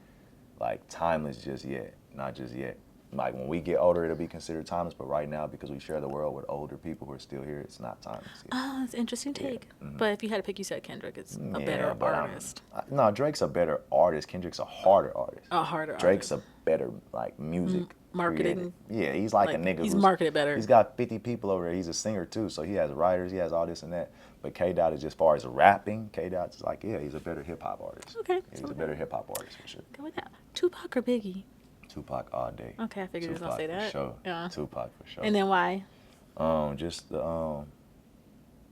[SPEAKER 2] like timeless just yet. Not just yet. Like when we get older, it'll be considered timeless, but right now, because we share the world with older people who are still here, it's not timeless yet.
[SPEAKER 3] Oh, it's an interesting take. But if you had to pick, you said Kendrick is a better
[SPEAKER 2] but
[SPEAKER 3] artist.
[SPEAKER 2] No, Drake's a better artist. Kendrick's a harder artist.
[SPEAKER 3] A harder
[SPEAKER 2] Drake's
[SPEAKER 3] artist.
[SPEAKER 2] a better like music
[SPEAKER 3] Marketing.
[SPEAKER 2] creator. Yeah, he's like a nigga.
[SPEAKER 3] He's marketed better.
[SPEAKER 2] He's got 50 people over there. He's a singer too, so he has writers. He has all this and that. But K Dot is just, as far as rapping, K Dot's like, yeah, he's a better hip hop artist.
[SPEAKER 3] Okay.
[SPEAKER 2] Yeah, he's a better hip hop artist for sure.
[SPEAKER 3] Go with that. Tupac or Biggie?
[SPEAKER 2] Tupac all day.
[SPEAKER 3] Okay, I figured you was gonna say that.
[SPEAKER 2] For sure.
[SPEAKER 3] Yeah.
[SPEAKER 2] Tupac for sure.
[SPEAKER 3] And then why?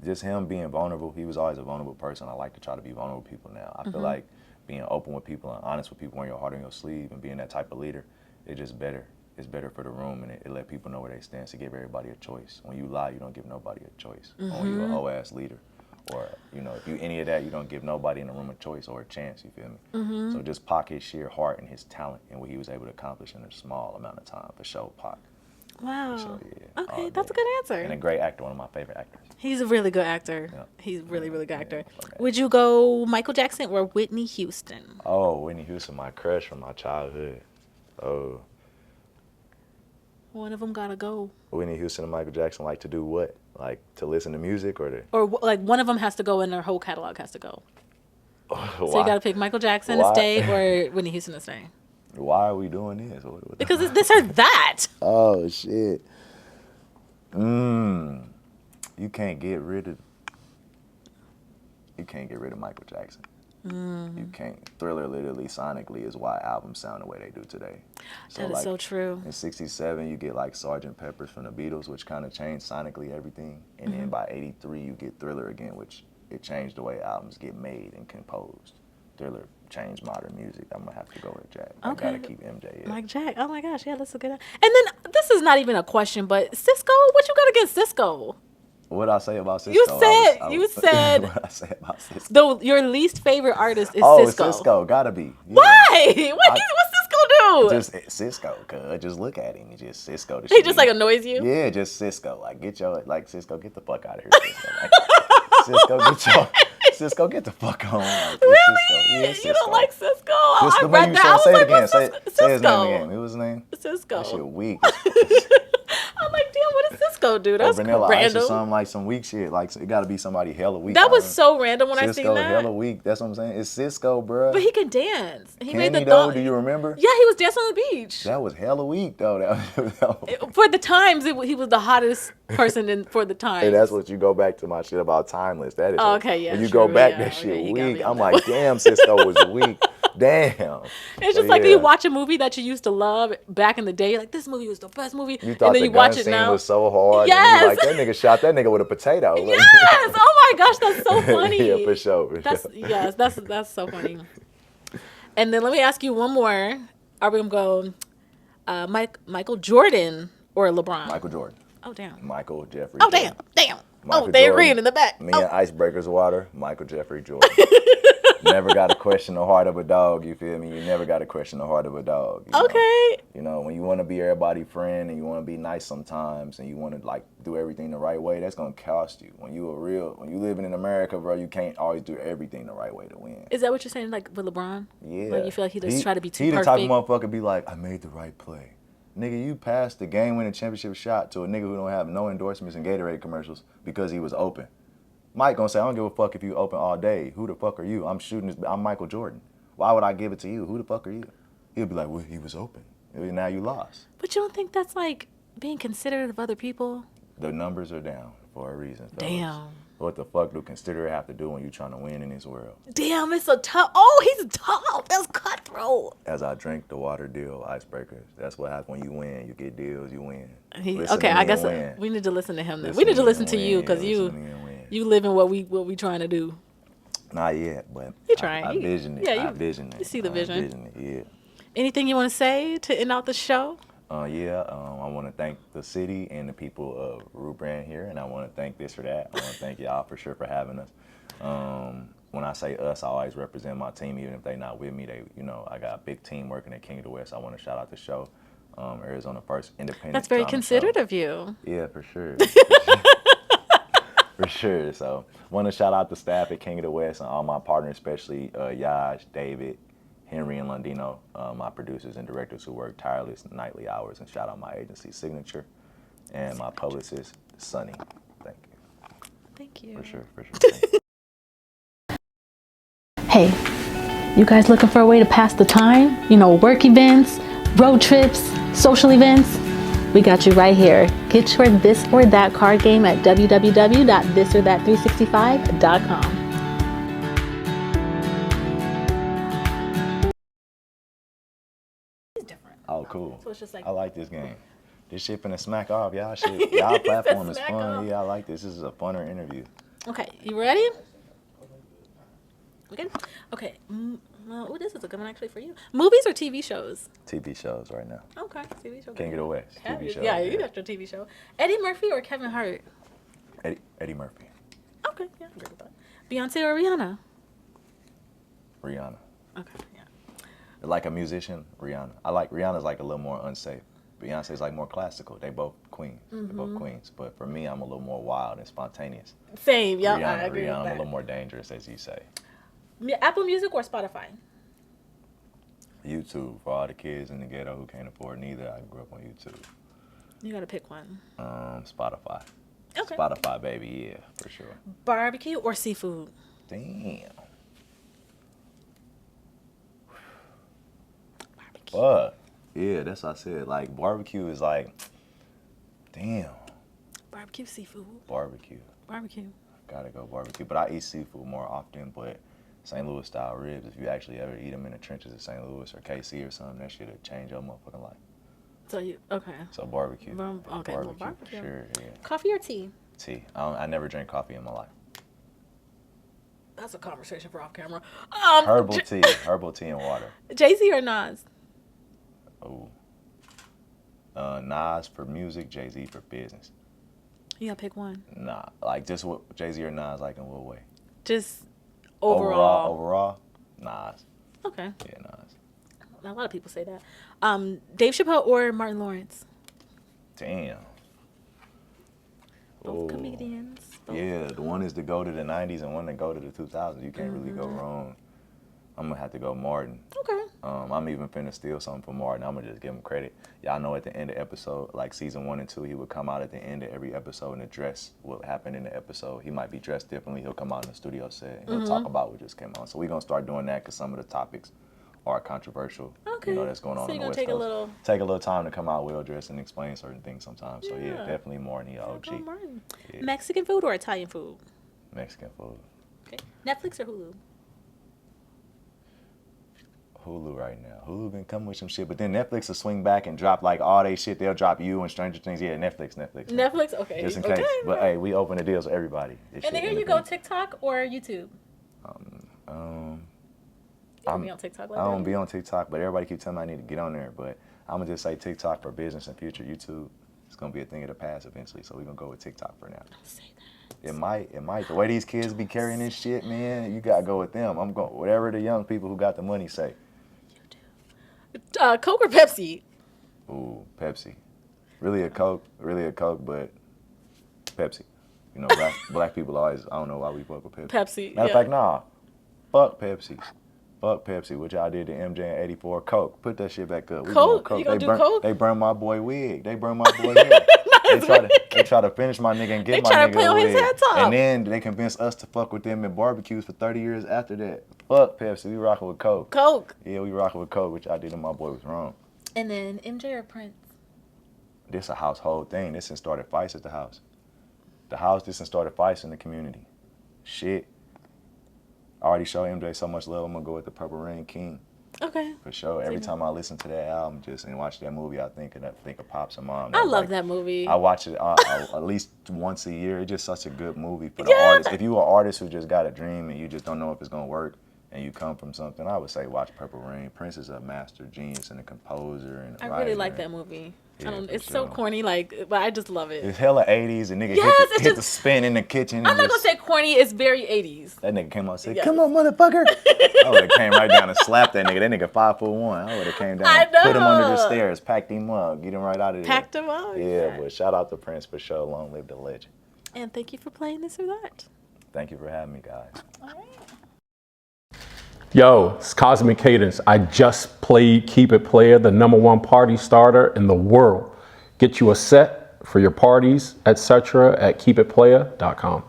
[SPEAKER 2] Just him being vulnerable. He was always a vulnerable person. I like to try to be vulnerable with people now. I feel like being open with people and honest with people, wearing your heart on your sleeve and being that type of leader, it's just better. It's better for the room, and it let people know where they stand. To give everybody a choice. When you lie, you don't give nobody a choice. When you're a whole ass leader, or if you any of that, you don't give nobody in the room a choice or a chance. You feel me? So just Pac, his sheer heart and his talent and what he was able to accomplish in a small amount of time for sure. Pac.
[SPEAKER 3] Wow.
[SPEAKER 2] So, yeah,
[SPEAKER 3] Okay, that's a good answer.
[SPEAKER 2] And a great actor, one of my favorite actors.
[SPEAKER 3] He's a really good actor.
[SPEAKER 2] Yeah.
[SPEAKER 3] He's really, really good actor.
[SPEAKER 2] Okay.
[SPEAKER 3] Would you go Michael Jackson or Whitney Houston?
[SPEAKER 2] Oh, Whitney Houston, my crush from my childhood. Oh,
[SPEAKER 3] One of them gotta go.
[SPEAKER 2] Whitney Houston and Michael Jackson like to do what? Like to listen to music or to?
[SPEAKER 3] Or like one of them has to go and their whole catalog has to go. So you
[SPEAKER 2] Why?
[SPEAKER 3] gotta pick Michael Jackson to
[SPEAKER 2] Why?
[SPEAKER 3] stay or Whitney Houston to stay.
[SPEAKER 2] Why are we doing this?
[SPEAKER 3] Because it's this or that.
[SPEAKER 2] Oh shit. You can't get rid of Michael Jackson. You can't. Thriller literally sonically is why albums sound the way they do today.
[SPEAKER 3] That is so true.
[SPEAKER 2] In '67 you get like Sgt. Pepper's from the Beatles, which kind of changed sonically everything. And then by '83 you get Thriller again, which it changed the way albums get made and composed. Thriller changed modern music. I'm gonna have to go with Jack. I gotta keep MJ. Yeah.
[SPEAKER 3] Like Jack. Oh my gosh, yeah, that's a good. And then this is not even a question, but Cisco, what you got against Cisco?
[SPEAKER 2] What I say about Cisco?
[SPEAKER 3] You said
[SPEAKER 2] what I say about Cisco?
[SPEAKER 3] your least favorite artist is
[SPEAKER 2] Oh,
[SPEAKER 3] Cisco.
[SPEAKER 2] Cisco, gotta be. Yeah.
[SPEAKER 3] Why? What Cisco do?
[SPEAKER 2] Just Cisco, cuz just look at him. He just Cisco.
[SPEAKER 3] He just like annoys you.
[SPEAKER 2] Yeah, just Cisco. Like Cisco, get the fuck out of here. Cisco, Cisco, get the fuck on. Like,
[SPEAKER 3] Really?
[SPEAKER 2] Cisco. Yeah, Cisco.
[SPEAKER 3] You don't like Cisco?
[SPEAKER 2] Just
[SPEAKER 3] I
[SPEAKER 2] the way
[SPEAKER 3] read
[SPEAKER 2] you
[SPEAKER 3] that. I was
[SPEAKER 2] say it
[SPEAKER 3] like,
[SPEAKER 2] again.
[SPEAKER 3] what's
[SPEAKER 2] Say his name
[SPEAKER 3] Cisco?
[SPEAKER 2] again. What was his name?
[SPEAKER 3] Cisco.
[SPEAKER 2] That shit weak.
[SPEAKER 3] I'm like, damn, what does Cisco do? That's
[SPEAKER 2] Vanilla Ice or
[SPEAKER 3] random.
[SPEAKER 2] something, like some weak shit. Like it gotta be somebody hella weak.
[SPEAKER 3] That was so random when I
[SPEAKER 2] Cisco
[SPEAKER 3] seen that.
[SPEAKER 2] hella weak. That's what I'm saying. It's Cisco, bruh.
[SPEAKER 3] But he can dance. He
[SPEAKER 2] Can
[SPEAKER 3] made the
[SPEAKER 2] he though?
[SPEAKER 3] thought.
[SPEAKER 2] Do you remember?
[SPEAKER 3] Yeah, he was dancing on the beach.
[SPEAKER 2] That was hella weak though.
[SPEAKER 3] For the times, he was the hottest person for the times.
[SPEAKER 2] And that's what you go back to my shit about timeless. That is.
[SPEAKER 3] Oh, okay, yeah,
[SPEAKER 2] When you
[SPEAKER 3] true,
[SPEAKER 2] go back,
[SPEAKER 3] yeah,
[SPEAKER 2] that
[SPEAKER 3] okay,
[SPEAKER 2] shit
[SPEAKER 3] you got me
[SPEAKER 2] weak.
[SPEAKER 3] on
[SPEAKER 2] I'm
[SPEAKER 3] that
[SPEAKER 2] like, damn, Cisco was weak. Damn.
[SPEAKER 3] It's just like you watch a movie that you used to love back in the day. Like, this movie was the best movie.
[SPEAKER 2] You thought
[SPEAKER 3] and then
[SPEAKER 2] the
[SPEAKER 3] you watch
[SPEAKER 2] gun
[SPEAKER 3] it
[SPEAKER 2] scene
[SPEAKER 3] now.
[SPEAKER 2] was so hard.
[SPEAKER 3] Yes.
[SPEAKER 2] And you like, that nigga shot that nigga with a potato.
[SPEAKER 3] Yes. Oh my gosh, that's so funny.
[SPEAKER 2] Yeah, for sure.
[SPEAKER 3] Yes, that's so funny. And then let me ask you one more. Are we gonna go Michael Jordan or LeBron?
[SPEAKER 2] Michael Jordan.
[SPEAKER 3] Oh damn.
[SPEAKER 2] Michael Jeffrey.
[SPEAKER 3] Oh
[SPEAKER 2] Jordan.
[SPEAKER 3] damn.
[SPEAKER 2] Michael
[SPEAKER 3] They
[SPEAKER 2] Jordan.
[SPEAKER 3] agreeing in the back.
[SPEAKER 2] Me and Icebreakers Water, Michael Jeffrey Jordan. Never got to question the heart of a dog, you feel me? You never got to question the heart of a dog. You
[SPEAKER 3] Okay.
[SPEAKER 2] know? You know, when you want to be everybody's friend and you want to be nice sometimes and you want to like do everything the right way, that's going to cost you. When you living in America, bro, you can't always do everything the right way to win.
[SPEAKER 3] Is that what you're saying, like with LeBron?
[SPEAKER 2] Yeah.
[SPEAKER 3] Like you feel like he just try to be too
[SPEAKER 2] He
[SPEAKER 3] perfect?
[SPEAKER 2] the type of motherfucker be like, I made the right play. Nigga, you passed the game-winning championship shot to a nigga who don't have no endorsements in Gatorade commercials because he was open. Mike gonna say, I don't give a fuck if you open all day. Who the fuck are you? I'm Michael Jordan. Why would I give it to you? Who the fuck are you? He'll be like, well, he was open. Now you lost.
[SPEAKER 3] But you don't think that's like being considerate of other people?
[SPEAKER 2] The numbers are down for a reason, fellas.
[SPEAKER 3] Damn.
[SPEAKER 2] What the fuck do considerate have to do when you trying to win in this world?
[SPEAKER 3] Damn, it's a tough. Oh, he's tough. That's cutthroat.
[SPEAKER 2] As I drink the water deal, icebreakers. That's what happens when you win. You get deals, you win.
[SPEAKER 3] Okay, I guess we need to listen to him then. We need to listen to you because you live in what we trying to do.
[SPEAKER 2] Not yet, but
[SPEAKER 3] You trying?
[SPEAKER 2] I vision it.
[SPEAKER 3] Yeah,
[SPEAKER 2] I vision it.
[SPEAKER 3] you see the vision.
[SPEAKER 2] I vision it, yeah.
[SPEAKER 3] Anything you want to say to end out the show?
[SPEAKER 2] I want to thank the city and the people of Ruben here, and I want to thank this or that. I want to thank y'all for sure for having us. When I say us, I always represent my team, even if they're not with me. I got a big team working at King of the West. I want to shout out the show, Arizona First Independent.
[SPEAKER 3] That's very
[SPEAKER 2] drama
[SPEAKER 3] considerate
[SPEAKER 2] show.
[SPEAKER 3] of you.
[SPEAKER 2] Yeah, for sure. For sure. So, want to shout out the staff at King of the West and all my partners, especially Yaj, David, Henry, and Lundino, my producers and directors who work tireless nightly hours. And shout out my agency, Signature, and my publicist, Sunny. Thank you.
[SPEAKER 3] Thank you.
[SPEAKER 2] For sure. Thank you.
[SPEAKER 3] Hey, you guys looking for a way to pass the time? Work events, road trips, social events? We got you right here. Get your This or That card game at www.thisorthat365.com. It's different.
[SPEAKER 2] Oh, cool.
[SPEAKER 3] So it's just like,
[SPEAKER 2] I like this game. This shit finna smack off. Y'all shit. Y'all platform is fun.
[SPEAKER 3] Off.
[SPEAKER 2] Yeah, I like this. This is a funner interview.
[SPEAKER 3] Okay, you ready? We good? Okay. Well, this is a good one actually for you. Movies or TV shows?
[SPEAKER 2] TV shows right now.
[SPEAKER 3] Okay, TV shows.
[SPEAKER 2] King of the West. TV show.
[SPEAKER 3] Yeah, you got your TV show. Eddie Murphy or Kevin Hart?
[SPEAKER 2] Eddie Murphy.
[SPEAKER 3] Okay, yeah, I agree with that. Beyonce or Rihanna?
[SPEAKER 2] Rihanna.
[SPEAKER 3] Okay, yeah.
[SPEAKER 2] Like a musician, Rihanna. Rihanna's like a little more unsafe. Beyonce's like more classical. They both queens. They're both queens. But for me, I'm a little more wild and spontaneous.
[SPEAKER 3] Same, yeah. I agree with
[SPEAKER 2] Rihanna's
[SPEAKER 3] that.
[SPEAKER 2] a little more dangerous, as you say.
[SPEAKER 3] Apple Music or Spotify?
[SPEAKER 2] YouTube for all the kids in the ghetto who can't afford neither. I grew up on YouTube.
[SPEAKER 3] You gotta pick one.
[SPEAKER 2] Spotify.
[SPEAKER 3] Okay.
[SPEAKER 2] Spotify, baby, yeah, for sure.
[SPEAKER 3] Barbecue or seafood?
[SPEAKER 2] Damn.
[SPEAKER 3] Barbecue.
[SPEAKER 2] Fuck. Yeah, that's what I said. Like, barbecue is like, damn.
[SPEAKER 3] Barbecue, seafood.
[SPEAKER 2] Barbecue. Gotta go barbecue. But I eat seafood more often, but St. Louis style ribs, if you actually ever eat them in the trenches of St. Louis or KC or something, that shit'll change your motherfucking life.
[SPEAKER 3] Okay.
[SPEAKER 2] So barbecue.
[SPEAKER 3] Okay,
[SPEAKER 2] barbecue,
[SPEAKER 3] barbecue.
[SPEAKER 2] for sure, yeah.
[SPEAKER 3] Coffee or tea?
[SPEAKER 2] Tea. I never drank coffee in my life.
[SPEAKER 3] That's a conversation for off camera.
[SPEAKER 2] Herbal tea and water.
[SPEAKER 3] Jay-Z or Nas?
[SPEAKER 2] Oh. Nas for music, Jay-Z for business.
[SPEAKER 3] You gotta pick one.
[SPEAKER 2] Nah, like just what Jay-Z or Nas, like in what way?
[SPEAKER 3] Just overall.
[SPEAKER 2] Overall, Nas.
[SPEAKER 3] Okay.
[SPEAKER 2] Yeah, Nas.
[SPEAKER 3] A lot of people say that. Dave Chappelle or Martin Lawrence?
[SPEAKER 2] Damn.
[SPEAKER 3] Both comedians.
[SPEAKER 2] Yeah, the one is to go to the 90s and one to go to the 2000s. You can't really go wrong. I'm gonna have to go Martin.
[SPEAKER 3] Okay.
[SPEAKER 2] I'm even finna steal something from Martin. I'm gonna just give him credit. Y'all know at the end of episode, like season 1 and 2, he would come out at the end of every episode and address what happened in the episode. He might be dressed differently. He'll come out in the studio set and he'll talk about what just came out. So we're gonna start doing that because some of the topics are controversial.
[SPEAKER 3] Okay.
[SPEAKER 2] That's going on
[SPEAKER 3] So
[SPEAKER 2] on
[SPEAKER 3] you're
[SPEAKER 2] the
[SPEAKER 3] gonna
[SPEAKER 2] West
[SPEAKER 3] take
[SPEAKER 2] Coast. Take a little time to come out well dressed and explain certain things sometimes. So yeah, definitely Martin. He OG.
[SPEAKER 3] Go Martin.
[SPEAKER 2] Yeah.
[SPEAKER 3] Mexican food or Italian food?
[SPEAKER 2] Mexican food.
[SPEAKER 3] Okay. Netflix or Hulu?
[SPEAKER 2] Hulu right now. Hulu been coming with some shit, but then Netflix will swing back and drop like all they shit. They'll drop You and Stranger Things. Yeah, Netflix.
[SPEAKER 3] Okay.
[SPEAKER 2] Just in case. But hey, we open the deals with everybody.
[SPEAKER 3] And then here you go, TikTok or YouTube? You don't be on TikTok like
[SPEAKER 2] I don't
[SPEAKER 3] that?
[SPEAKER 2] be on TikTok, but everybody keep telling me I need to get on there. But I'm gonna just say TikTok for business and future. YouTube is gonna be a thing of the past eventually. So we're gonna go with TikTok for now.
[SPEAKER 3] Don't say that.
[SPEAKER 2] It might. The way these kids be carrying this shit, man, you gotta go with them. I'm going whatever the young people who got the money say.
[SPEAKER 3] You do. Coke or Pepsi?
[SPEAKER 2] Ooh, Pepsi. Really a Coke, but Pepsi. Black people always, I don't know why we fuck with Pepsi.
[SPEAKER 3] Pepsi,
[SPEAKER 2] Matter of fact, nah. Fuck Pepsi. Fuck Pepsi, which I did to MJ in '84. Coke, put that shit back up.
[SPEAKER 3] Coke? You gonna do Coke?
[SPEAKER 2] They burned my boy wig. They burned my boy hair. They try to finish my nigga and get my nigga
[SPEAKER 3] play on his
[SPEAKER 2] wig.
[SPEAKER 3] head top.
[SPEAKER 2] And then they convinced us to fuck with them in barbecues for 30 years after that. Fuck Pepsi, we rocking with Coke.
[SPEAKER 3] Coke.
[SPEAKER 2] Yeah, we rocking with Coke, which I did and my boy was wrong.
[SPEAKER 3] And then MJ or Prince?
[SPEAKER 2] This a household thing. This has started fights at the house. This has started fights in the community. Shit. I already showed MJ so much love, I'm gonna go with the Purple Rain King.
[SPEAKER 3] Okay.
[SPEAKER 2] For sure. Every time I listen to that album and watch that movie, I think of Pops and Mom.
[SPEAKER 3] I love that movie.
[SPEAKER 2] I watch it at least once a year. It's just such a good movie for the artist. If you're an artist who just got a dream and you just don't know if it's gonna work, and you come from something, I would say watch Purple Rain. Prince is a master genius and a composer and a
[SPEAKER 3] I
[SPEAKER 2] writer.
[SPEAKER 3] really like that movie.
[SPEAKER 2] Yeah,
[SPEAKER 3] It's
[SPEAKER 2] for
[SPEAKER 3] so
[SPEAKER 2] sure.
[SPEAKER 3] corny, but I just love it.
[SPEAKER 2] It's hella 80s, and nigga
[SPEAKER 3] Yes,
[SPEAKER 2] hit the spin in the kitchen.
[SPEAKER 3] I'm not gonna say corny. It's very 80s.
[SPEAKER 2] That nigga came out and said,
[SPEAKER 3] Yes.
[SPEAKER 2] "Come on, motherfucker!" I would have came right down and slapped that nigga. That nigga 5'1". I would have came down,
[SPEAKER 3] I
[SPEAKER 2] put him under the
[SPEAKER 3] know.
[SPEAKER 2] stairs, packed him up, get him right out of there.
[SPEAKER 3] Packed him up.
[SPEAKER 2] Yeah, but shout out to Prince for sure. Long live the legend.
[SPEAKER 3] And thank you for playing this or that.
[SPEAKER 2] Thank you for having me, guys.
[SPEAKER 3] All right.
[SPEAKER 4] Yo, it's Cosmic Cadence. I just played Keep It Player, the #1 party starter in the world. Get you a set for your parties, etc. at keepitplayer.com.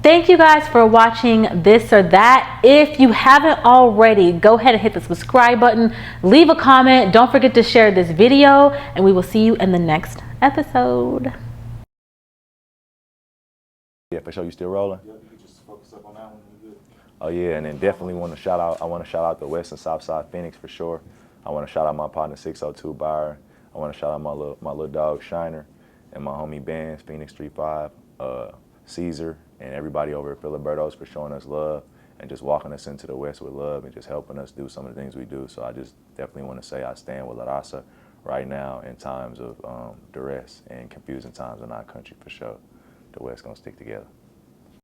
[SPEAKER 5] Thank you guys for watching This or That. If you haven't already, go ahead and hit the subscribe button, leave a comment, don't forget to share this video, and we will see you in the next episode.
[SPEAKER 2] Yeah, for sure. You still rolling?
[SPEAKER 1] Yeah, you can just focus up on that one. You're good.
[SPEAKER 2] Oh yeah, and then definitely want to shout out. I want to shout out the West and South Side Phoenix for sure. I want to shout out my partner 602 Byron. I want to shout out my little dog Shiner, and my homie Bands, Phoenix 35, Caesar, and everybody over at Filiberto's for showing us love and just walking us into the West with love and just helping us do some of the things we do. So I just definitely want to say I stand with La Raza right now in times of duress and confusing times in our country for sure. The West gonna stick together.